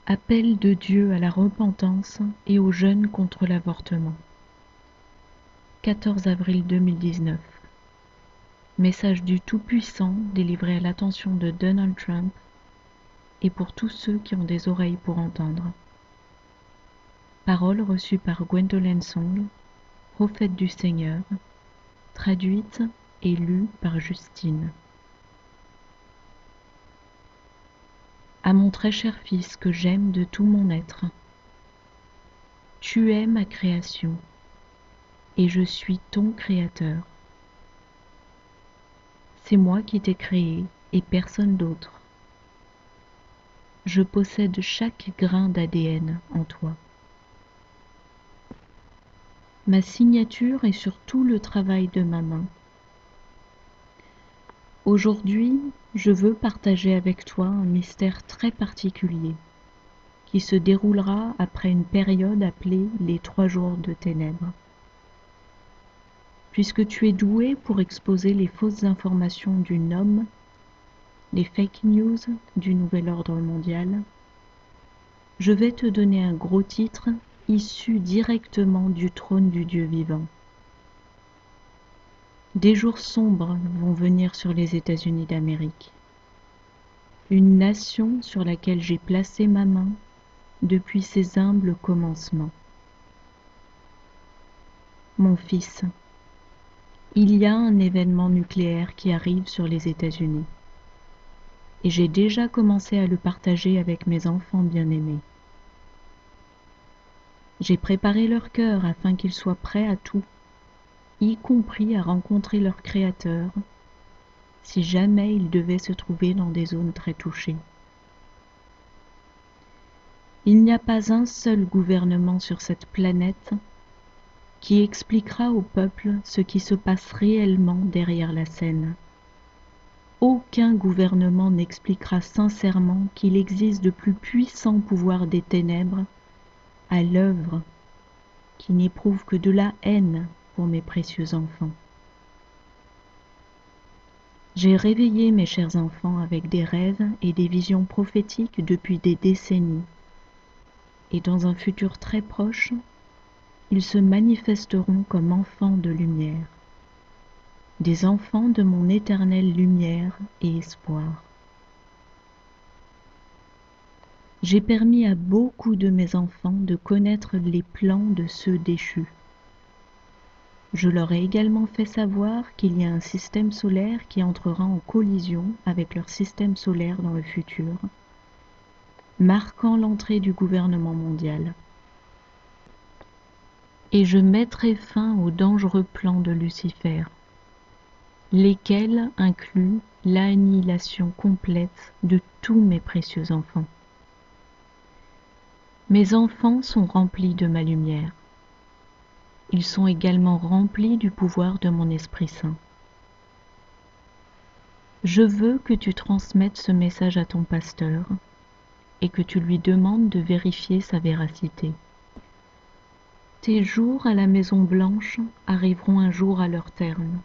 Appel de Dieu à la repentance et aux jeunes contre l'avortement. 14 avril 2019. Message du Tout-Puissant délivré à l'attention de Donald Trump et pour tous ceux qui ont des oreilles pour entendre. Parole reçue par Gwendolyn Song, prophète du Seigneur, traduite et lue par Justine. À mon très cher Fils que j'aime de tout mon être, tu es ma création, et je suis ton Créateur. C'est moi qui t'ai créé et personne d'autre. Je possède chaque grain d'ADN en toi. Ma signature est sur tout le travail de ma main. Aujourd'hui, je veux partager avec toi un mystère très particulier qui se déroulera après une période appelée les 3 jours de ténèbres. Puisque tu es doué pour exposer les fausses informations du NOM, les fake news du nouvel ordre mondial, je vais te donner un gros titre issu directement du trône du Dieu vivant. Des jours sombres vont venir sur les États-Unis d'Amérique, une nation sur laquelle j'ai placé ma main depuis ses humbles commencements. Mon fils, il y a un événement nucléaire qui arrive sur les États-Unis, et j'ai déjà commencé à le partager avec mes enfants bien-aimés. J'ai préparé leur cœur afin qu'ils soient prêts à tout, y compris à rencontrer leur Créateur, si jamais ils devaient se trouver dans des zones très touchées. Il n'y a pas un seul gouvernement sur cette planète qui expliquera au peuple ce qui se passe réellement derrière la scène. Aucun gouvernement n'expliquera sincèrement qu'il existe de plus puissants pouvoirs des ténèbres à l'œuvre qui n'éprouve que de la haine pour mes précieux enfants. J'ai réveillé mes chers enfants avec des rêves et des visions prophétiques depuis des décennies, et dans un futur très proche, ils se manifesteront comme enfants de lumière, des enfants de mon éternelle lumière et espoir. J'ai permis à beaucoup de mes enfants de connaître les plans de ceux déchus. Je leur ai également fait savoir qu'il y a un système solaire qui entrera en collision avec leur système solaire dans le futur, marquant l'entrée du gouvernement mondial. Et je mettrai fin aux dangereux plans de Lucifer, lesquels incluent l'annihilation complète de tous mes précieux enfants. Mes enfants sont remplis de ma lumière. Ils sont également remplis du pouvoir de mon Esprit Saint. Je veux que tu transmettes ce message à ton pasteur et que tu lui demandes de vérifier sa véracité. Tes jours à la Maison Blanche arriveront un jour à leur terme,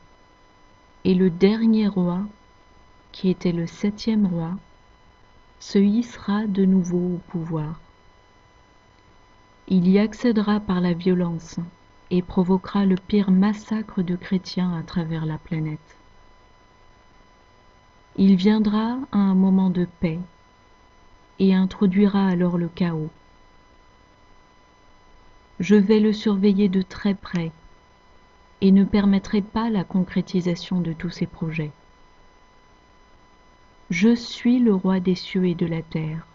et le dernier roi, qui était le 7e roi, se hissera de nouveau au pouvoir. Il y accédera par la violence et provoquera le pire massacre de chrétiens à travers la planète. Il viendra à un moment de paix et introduira alors le chaos. Je vais le surveiller de très près et ne permettrai pas la concrétisation de tous ses projets. Je suis le roi des cieux et de la terre,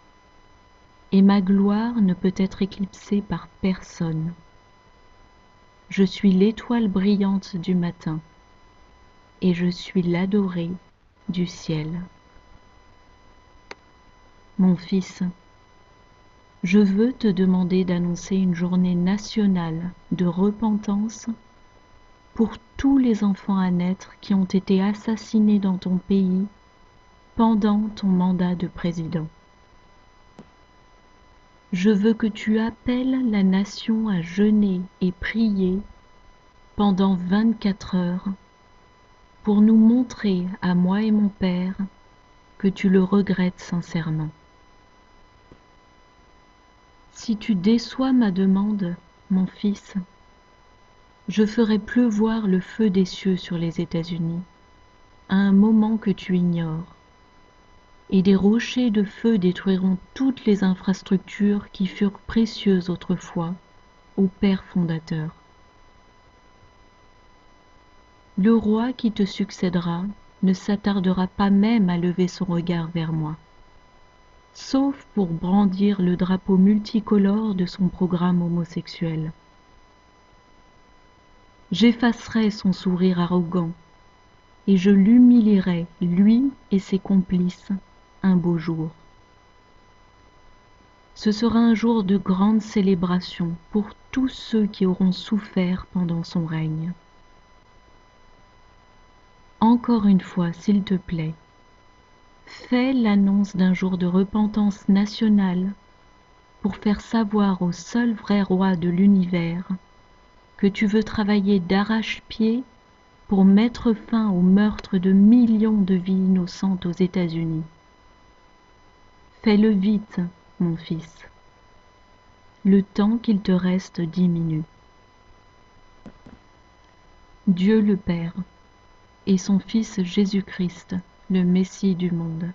et ma gloire ne peut être éclipsée par personne. Je suis l'étoile brillante du matin, et je suis l'adoré du ciel. Mon fils, je veux te demander d'annoncer une journée nationale de repentance pour tous les enfants à naître qui ont été assassinés dans ton pays pendant ton mandat de président. Je veux que tu appelles la nation à jeûner et prier pendant 24 heures pour nous montrer, à moi et mon Père, que tu le regrettes sincèrement. Si tu déçois ma demande, mon fils, je ferai pleuvoir le feu des cieux sur les États-Unis, à un moment que tu ignores, et des rochers de feu détruiront toutes les infrastructures qui furent précieuses autrefois au Père fondateur. Le roi qui te succédera ne s'attardera pas même à lever son regard vers moi, sauf pour brandir le drapeau multicolore de son programme homosexuel. J'effacerai son sourire arrogant, et je l'humilierai, lui et ses complices, un beau jour. Ce sera un jour de grande célébration pour tous ceux qui auront souffert pendant son règne. Encore une fois, s'il te plaît, fais l'annonce d'un jour de repentance nationale pour faire savoir au seul vrai roi de l'univers que tu veux travailler d'arrache-pied pour mettre fin au meurtre de millions de vies innocentes aux États-Unis. Fais-le vite, mon fils. Le temps qu'il te reste diminue. Dieu le Père et son Fils Jésus-Christ, le Messie du monde.